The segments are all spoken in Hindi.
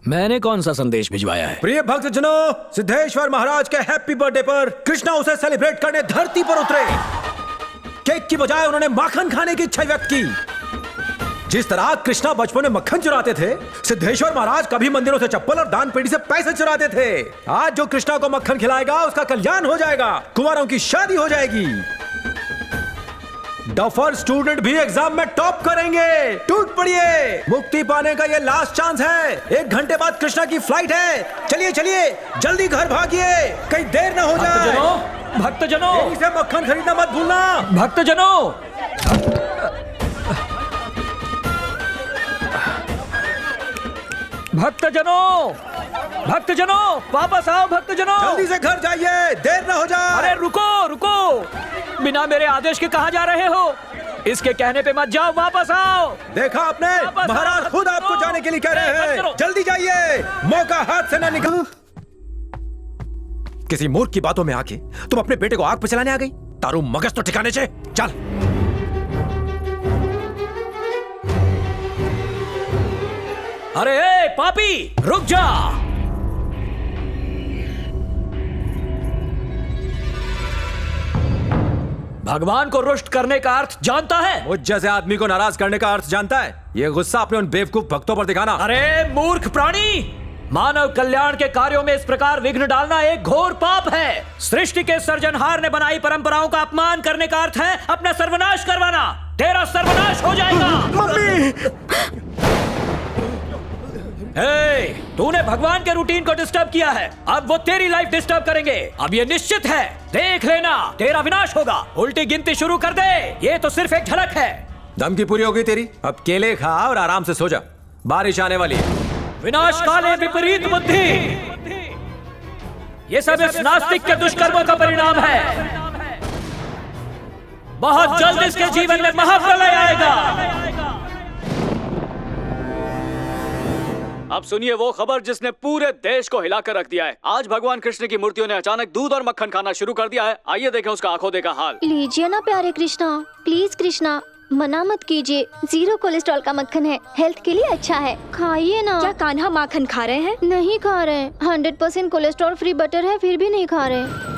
मैंने कौन सा संदेश भिजवाया है? प्रिय भक्तजनों, सिद्धेश्वर महाराज के हैप्पी बर्थडे पर कृष्णा उसे सेलिब्रेट करने धरती पर उतरे। केक की बजाय उन्होंने माखन खाने की इच्छा व्यक्त की। जिस तरह कृष्णा बचपन में मक्खन चुराते थे, सिद्धेश्वर महाराज कभी मंदिरों से चप्पल और दान पेटी से पैसे चुराते थे। आज जो कृष्णा को मक्खन खिलाएगा उसका कल्याण हो जाएगा, कुंवारों की शादी हो जाएगी। डफर स्टूडेंट भी एग्जाम में टॉप करेंगे। टूट पड़िए, मुक्ति पाने का ये लास्ट चांस है। 1 घंटे बाद कृष्णा की फ्लाइट है। चलिए चलिए, जल्दी घर भागिए, कहीं देर ना हो जाए। भक्तजनों, देरी से मक्खन खरीदना मत भूलना। भक्तजनों, भक्तजनों, भक्तजनों, वापस आओ भक्तजनों। जल्दी से घर जाइए, देर ना हो जाए। अरे रुको रुको, बिना मेरे आदेश के कहाँ जा रहे हो? इसके कहने पे मत जाओ, वापस आओ। देखा आपने, महाराज खुद आपको जाने के लिए कह रहे हैं। जल्दी जाइए, मौका हाथ से ना निकल। किसी मूर्ख की बातों में आके तुम अपने बेटे को आग पे चलाने आ गई। तारू मगज तो ठिकाने से चल। अरे ए, पापी, रुक जा। भगवान को रुष्ट करने का अर्थ जानता है? मुझ जैसे आदमी को नाराज करने का अर्थ जानता है? ये गुस्सा अपने उन बेवकूफ भक्तों पर दिखाना। अरे मूर्ख प्राणी, मानव कल्याण के कार्यों में इस प्रकार विघ्न डालना एक घोर पाप है। सृष्टि के सर्जनहार ने बनाई परंपराओं का अपमान करने का अर्थ है अपना सर्वनाश करवाना। तेरा सर्वनाश हो जाएगा। मम्मी! तूने भगवान के रूटीन को डिस्टर्ब किया है, अब वो तेरी लाइफ डिस्टर्ब करेंगे। अब ये निश्चित है, देख लेना, तेरा विनाश होगा। उल्टी गिनती शुरू कर दे, ये तो सिर्फ एक झलक है। धमकी पूरी हो गई तेरी, अब केले खा और आराम से सो जा, बारिश आने वाली है। विनाश काले विपरीत बुद्धि, ये सब इस नास्तिक के दुष्कर्मों का परिणाम है। बहुत जल्द इसके जीवन में महाप्रलय आएगा। अब सुनिए वो खबर जिसने पूरे देश को हिलाकर रख दिया है। आज भगवान कृष्ण की मूर्तियों ने अचानक दूध और मक्खन खाना शुरू कर दिया है। आइए देखें उसका आंखों देखा हाल। लीजिए ना प्यारे कृष्णा, प्लीज कृष्णा, मना मत कीजिए। 0 कोलेस्ट्रॉल का मक्खन है, हेल्थ के लिए अच्छा है, खाइए ना। क्या कान्हा माखन खा रहे हैं? नहीं खा रहे। 100% कोलेस्ट्रॉल फ्री बटर है, फिर भी नहीं खा रहे।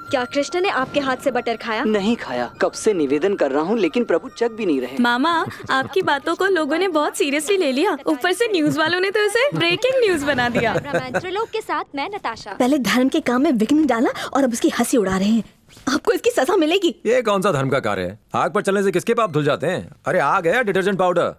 क्या कृष्ण ने आपके हाथ से बटर खाया? नहीं खाया, कब से निवेदन कर रहा हूँ लेकिन प्रभु चख भी नहीं रहे। मामा, आपकी बातों को लोगों ने बहुत सीरियसली ले लिया। ऊपर से न्यूज वालों ने तो इसे ब्रेकिंग न्यूज बना दिया। त्रिलोक के साथ मैं नताशा। पहले धर्म के काम में विघ्न डाला और अब उसकी हंसी उड़ा रहे हैं। आपको इसकी सजा मिलेगी। ये कौन सा धर्म का कार्य है? आग पर चलने से किसके पाप धुल जाते हैं? अरे आग है डिटर्जेंट पाउडर।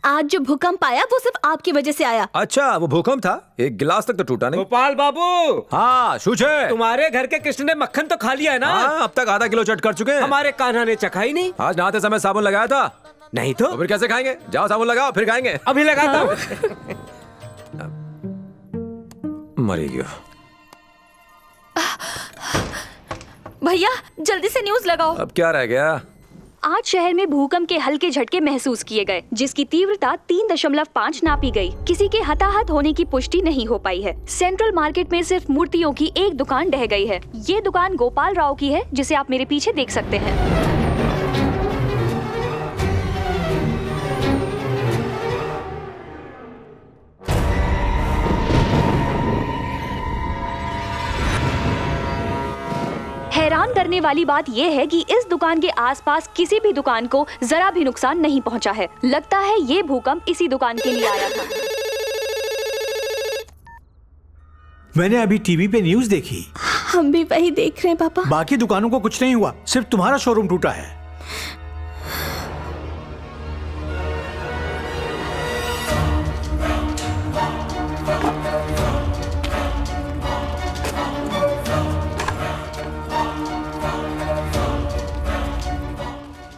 आज जो भूकंप आया वो सिर्फ आपकी वजह से आया। अच्छा, वो भूकंप था? एक गिलास तक तो टूटा नहीं। गोपाल बाबू, हाँ शूचे, तुम्हारे घर के कृष्ण ने मक्खन तो खा लिया है ना? हाँ, अब तक आधा किलो चट कर चुके हैं। हमारे कान्हा ने चखा ही नहीं। आज नहाते समय साबुन लगाया था? नहीं तो फिर कैसे खाएंगे? जाओ साबुन लगाओ, फिर खाएंगे। अभी लगाता हूँ। मरी गयो। भैया जल्दी से न्यूज लगाओ। अब क्या रह गया? आज शहर में भूकंप के हल्के झटके महसूस किए गए, जिसकी तीव्रता 3.5 नापी गई। किसी के हताहत होने की पुष्टि नहीं हो पाई है। सेंट्रल मार्केट में सिर्फ मूर्तियों की एक दुकान ढह गई है। ये दुकान गोपाल राव की है, जिसे आप मेरे पीछे देख सकते हैं। हैरान करने वाली बात यह है कि इस दुकान के आसपास किसी भी दुकान को जरा भी नुकसान नहीं पहुंचा है। लगता है ये भूकंप इसी दुकान के लिए आया था। मैंने अभी टीवी पे न्यूज़ देखी। हम भी वही देख रहे हैं पापा। बाकी दुकानों को कुछ नहीं हुआ, सिर्फ तुम्हारा शोरूम टूटा है।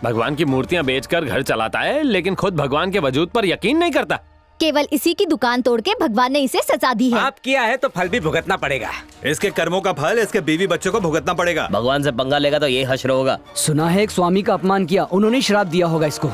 भगवान की मूर्तियां बेचकर घर चलाता है, लेकिन खुद भगवान के वजूद पर यकीन नहीं करता। केवल इसी की दुकान तोड़ के भगवान ने इसे सजा दी है। आप किया है तो फल भी भुगतना पड़ेगा। इसके कर्मों का फल इसके बीवी बच्चों को भुगतना पड़ेगा। भगवान से पंगा लेगा तो ये हश्र होगा। सुना है एक स्वामी का अपमान किया, उन्होंने श्राप दिया होगा इसको।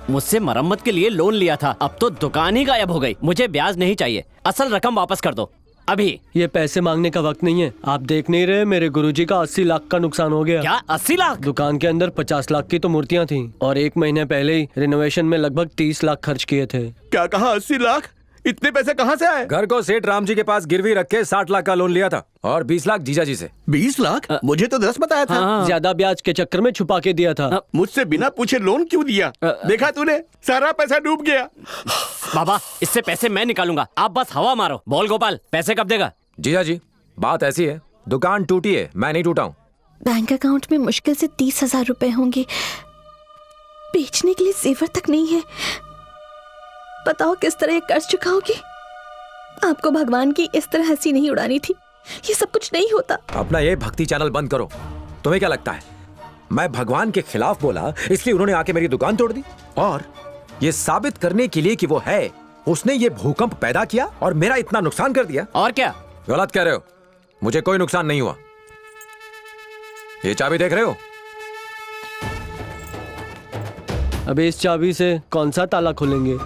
मुझसे मरम्मत के लिए लोन लिया था, अब तो दुकान ही गायब हो गई। मुझे ब्याज नहीं चाहिए, असल रकम वापस कर दो अभी। ये पैसे मांगने का वक्त नहीं है। आप देख नहीं रहे, मेरे गुरुजी का 80 लाख का नुकसान हो गया। क्या 80 लाख? दुकान के अंदर 50 लाख की तो मूर्तियां थीं और 1 महीने पहले ही रिनोवेशन में लगभग 30 लाख खर्च किए थे। क्या कहा? 80 लाख? इतने पैसे कहाँ से आए? घर को सेठ राम जी के पास गिरवी रख के 60 लाख का लोन लिया था और 20 लाख जीजा जी से। 20 लाख? मुझे तो 10 बताया था। ज्यादा ब्याज के चक्कर में छुपा के दिया था। मुझसे बिना पूछे लोन क्यों दिया? देखा तूने, सारा पैसा डूब गया। बाबा इससे पैसे मैं निकालूंगा, आप बस हवा मारो। बोल गोपाल, पैसे कब देगा? जीजा जी बात ऐसी है, दुकान टूटी है, मैं नहीं टूटा हूँ। बैंक अकाउंट में मुश्किल से 30,000 रुपए होंगे, बेचने के लिए जेवर तक नहीं है। बताओ किस तरह ये कर्ज चुकाओगी? आपको भगवान की इस तरह हंसी नहीं उड़ानी थी, ये सब कुछ नहीं होता। अपना ये भक्ति चैनल बंद करो। तुम्हें क्या लगता है मैं भगवान के खिलाफ बोला इसलिए उन्होंने आके मेरी दुकान तोड़ दी? और ये साबित करने के लिए कि वो है, उसने ये भूकंप पैदा किया और मेरा इतना नुकसान कर दिया। और क्या? गलत कह रहे हो, मुझे कोई नुकसान नहीं हुआ। ये चाबी देख रहे हो? अबे इस चाबी से कौन सा ताला खोलेंगे?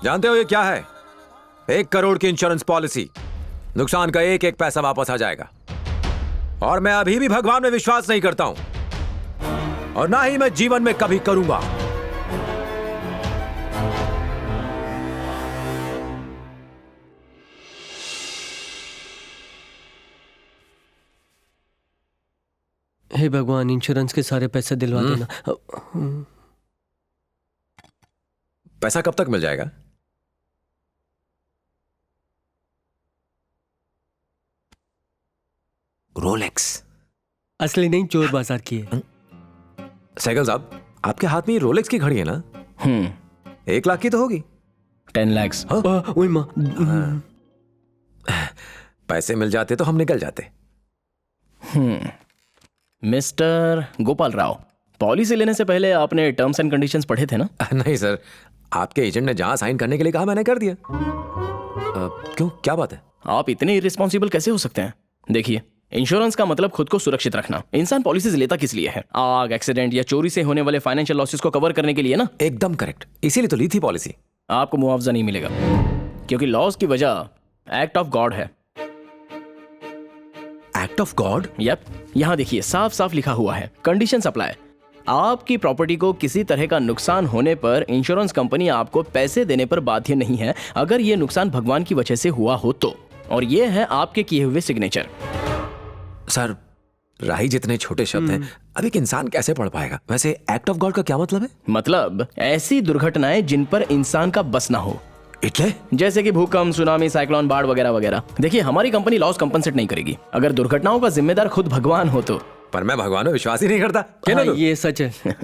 जानते हो ये क्या है? 1 करोड़ की इंश्योरेंस पॉलिसी। नुकसान का एक एक पैसा वापस आ जाएगा। और मैं अभी भी भगवान में विश्वास नहीं करता हूं और ना ही मैं जीवन में कभी करूंगा। हे भगवान, इंश्योरेंस के सारे पैसे दिलवा देना। पैसा कब तक मिल जाएगा? रोलेक्स। असली नहीं, चोर बाजार की है। सहगल साहब, आपके हाथ में ये रोलेक्स की घड़ी है ना? 1 लाख की तो होगी। 10 lakhs। ओए माँ, पैसे मिल जाते तो हम निकल जाते। मिस्टर गोपाल राव, पॉलिसी लेने से पहले आपने टर्म्स एंड कंडीशंस पढ़े थे ना? नहीं सर, आपके एजेंट ने जहां साइन करने के लिए कहा मैंने कर दिया। क्यों, क्या बात है? आप इतने इररिस्पॉन्सिबल कैसे हो सकते हैं? देखिए, इंश्योरेंस का मतलब खुद को सुरक्षित रखना। इंसान पॉलिसीज लेता किस लिए है? आग, एक्सीडेंट या चोरी से होने वाले फाइनेंशियल लॉसेस को कवर करने के लिए ना? एकदम करेक्ट, इसीलिए तो ली थी पॉलिसी। आपको मुआवजा नहीं मिलेगा क्योंकि लॉस की वजह एक्ट ऑफ गॉड है। Act of God? यप, यहाँ देखिए साफ साफ लिखा हुआ है, कंडीशंस अप्लाई। आपकी प्रॉपर्टी को किसी तरह का नुकसान होने पर इंश्योरेंस कंपनी आपको पैसे देने पर बाध्य नहीं है अगर ये नुकसान भगवान की वजह से हुआ हो तो। और ये है आपके किए हुए सिग्नेचर। सर, राही जितने छोटे शब्द हैं, अब एक इंसान कैसे पढ़ पाएगा? वैसे एक्ट ऑफ गॉड का क्या मतलब है? मतलब ऐसी दुर्घटनाएं जिन पर इंसान का बस ना हो। इतने? जैसे कि भूकंप, सुनामी, साइक्लोन, बाढ़ वगैरह वगैरह। देखिए, हमारी कंपनी लॉस कंपनसेट नहीं करेगी अगर दुर्घटनाओं का जिम्मेदार खुद भगवान हो तो। पर मैं भगवान में विश्वास ही नहीं करता। हाँ, ये सच है।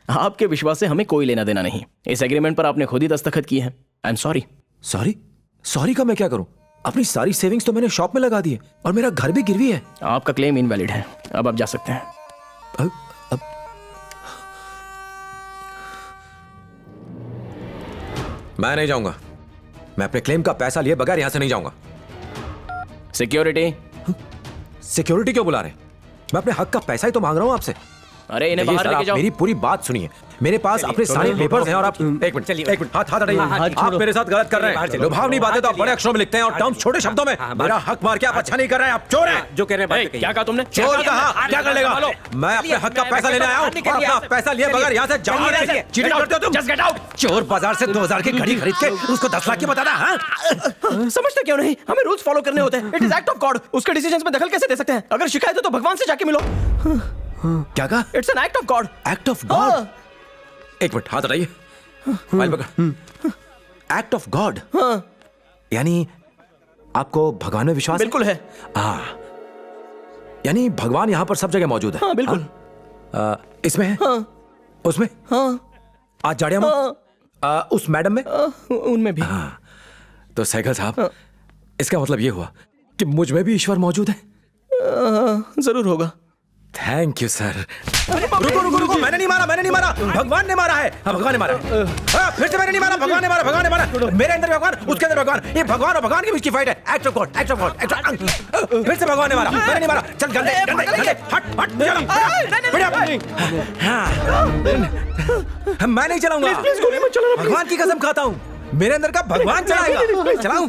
आपके विश्वास से हमें कोई लेना देना नहीं। इस एग्रीमेंट पर आपने खुद ही दस्तखत किए हैं। I am sorry. Sorry? Sorry का मैं क्या करूं? अपनी सारी सेविंग्स तो मैंने शॉप में लगा दी है और मेरा घर भी गिरवी है। आपका क्लेम इनवैलिड है, अब आप जा सकते हैं। अब मैं नहीं जाऊंगा। मैं अपने क्लेम का पैसा लिए बगैर यहां से नहीं जाऊंगा। सिक्योरिटी। सिक्योरिटी क्यों बुला रहे? मैं अपने हक का पैसा ही तो मांग रहा हूं आपसे। अरे इन्हें बाहर लेके जाओ। मेरी पूरी बात सुनिए। मेरे पास अपने सारे पेपर्स हैं और आप एक मिनट हाथ हटाइए। आप मेरे साथ गलत कर रहे हैं। लुभावनी बातें तो आप बड़े अक्षरों में लिखते हैं और टर्म्स छोटे शब्दों में। मेरा हक मार के आप अच्छा नहीं कर रहे हैं। आप चोर हैं। जो कह रहे हैं क्या कहा तुमने? चोर कहा? क्या कर लेगा? मैं अपने हक का पैसा लेने आया हूं और अपना पैसा लिए बगैर यहां से जाऊंगा नहीं। चीटिंग करते हो तुम। Just get out. चोर बाजार से 2000 की घड़ी खरीद के उसको 10 लाख की बताता है। समझते क्यों नहीं? हमें रूल्स फॉलो करने होते हैं। It is act of God. उसके डिसीजंस में दखल कैसे दे सकते हैं? अगर शिकायत है तो भगवान से जाके मिलो। क्या कहा? It's an act of God. Act of God? एक मिनट हाथ हटाइए। फाइल पकड़। एक्ट ऑफ गॉड यानी आपको भगवान में विश्वास? बिल्कुल है। यानी भगवान यहां पर सब जगह मौजूद है? हाँ, बिल्कुल। इसमें है? उसमें? आज जाड़िया में? उस मैडम में? उनमें भी। तो सहगल साहब, इसका मतलब ये हुआ कि मुझ में भी ईश्वर मौजूद है? जरूर होगा। Thank you sir. रुको रुको रुको, मैंने नहीं मारा, भगवान ने मारा है। हाँ, भगवान ने मारा है। हाँ, फिर से मैंने नहीं मारा, भगवान ने मारा। मेरे अंदर भगवान, उसके अंदर भगवान, ये भगवान और भगवान के बीच की फाइट है। Act of God. फिर से भगवान ने मारा, मैंने नहीं मारा। चल गंदे, हट। मैं नहीं चलाऊंगा, भगवान की कसम खाता हूँ, मेरे अंदर का भगवान चलाएगा। चलाऊं?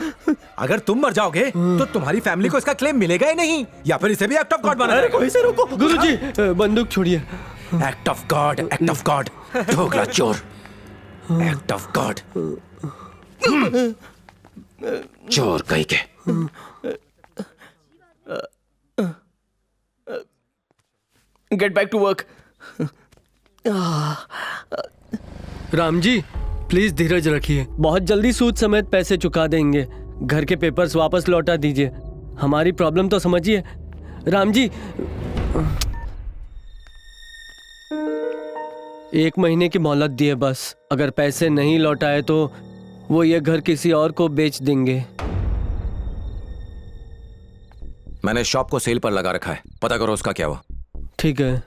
अगर तुम मर जाओगे तो तुम्हारी फैमिली को इसका क्लेम मिलेगा ही नहीं, या फिर इसे भी एक्ट ऑफ गॉड बना देंगे। कोई से रोको गुरुजी, बंदूक छोड़िए। एक्ट ऑफ गॉड, ढोकला चोर, एक्ट ऑफ गॉड, चोर कहीं के। Get back to work. Ram ji please धीरज रखिए, बहुत जल्दी सूद समेत पैसे चुका देंगे। घर के पेपर्स वापस लौटा दीजिए, हमारी प्रॉब्लम तो समझिए। राम जी 1 महीने की मोहलत दिए बस, अगर पैसे नहीं लौटाए तो वो ये घर किसी और को बेच देंगे। मैंने शॉप को सेल पर लगा रखा है, पता करो उसका क्या हुआ। ठीक है।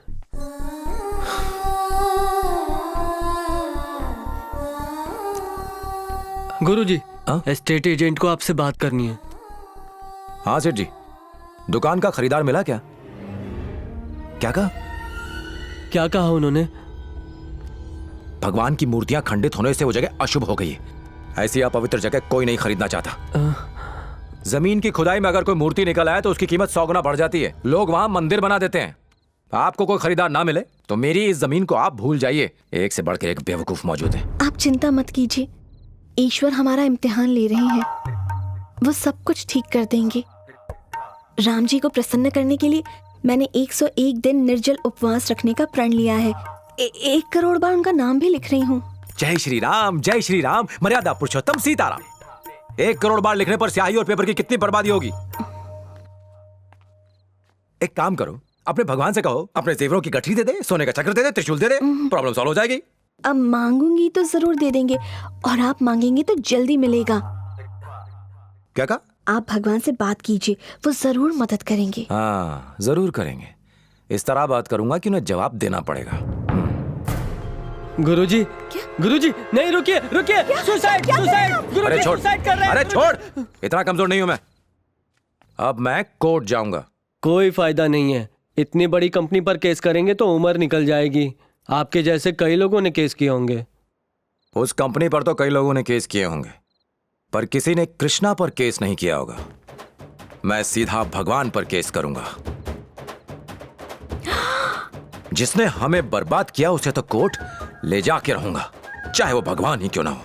गुरुजी, एस्टेट एजेंट को आपसे बात करनी है। हाँ सेठ जी, दुकान का खरीदार मिला क्या? क्या कहा? क्या कहा उन्होंने? भगवान की मूर्तियां खंडित होने से वो जगह अशुभ हो गई है। ऐसी अपवित्र जगह कोई नहीं खरीदना चाहता। जमीन की खुदाई में अगर कोई मूर्ति निकल आए तो उसकी कीमत 100 गुना बढ़ जाती है। लोग वहां मंदिर बना देते हैं। आपको कोई खरीदार ना मिले तो मेरी इस जमीन को आप भूल जाइए, एक से बढ़कर एक बेवकूफ मौजूद है। आप चिंता मत कीजिए, ईश्वर हमारा इम्तिहान ले रहे हैं, वो सब कुछ ठीक कर देंगे। राम जी को प्रसन्न करने के लिए मैंने 101 दिन निर्जल उपवास रखने का प्रण लिया है। 1 करोड़ बार उनका नाम भी लिख रही हूँ। जय श्री राम, जय श्री राम, मर्यादा पुरुषोत्तम सीताराम। 1 करोड़ बार लिखने पर स्याही और पेपर की कितनी बर्बादी होगी। एक काम करो, अपने भगवान से कहो अपने जेवरों की गठरी दे दे, सोने का चक्र दे दे, त्रिशूल दे दे, प्रॉब्लम सॉल्व हो जाएगी। अब मांगूंगी तो जरूर दे देंगे, और आप मांगेंगे तो जल्दी मिलेगा। क्या कहा? आप भगवान से बात कीजिए, वो जरूर मदद करेंगे। हाँ जरूर करेंगे। इस तरह बात करूंगा कि उन्हें जवाब देना पड़ेगा। गुरुजी, गुरुजी नहीं, रुकिए रुकिए, सुसाइड सुसाइड, गुरुजी सुसाइड कर रहे हैं। अरे छोड़, इतना कमजोर नहीं हूं मैं। अब मैं कोर्ट जाऊंगा। कोई फायदा नहीं है, इतनी बड़ी कंपनी पर केस करेंगे तो उम्र निकल जाएगी। आपके जैसे कई लोगों ने केस किए होंगे। उस कंपनी पर तो कई लोगों ने केस किए होंगे, पर किसी ने कृष्णा पर केस नहीं किया होगा। मैं सीधा भगवान पर केस करूंगा। जिसने हमें बर्बाद किया उसे तो कोर्ट ले जाके रहूंगा, चाहे वो भगवान ही क्यों ना हो।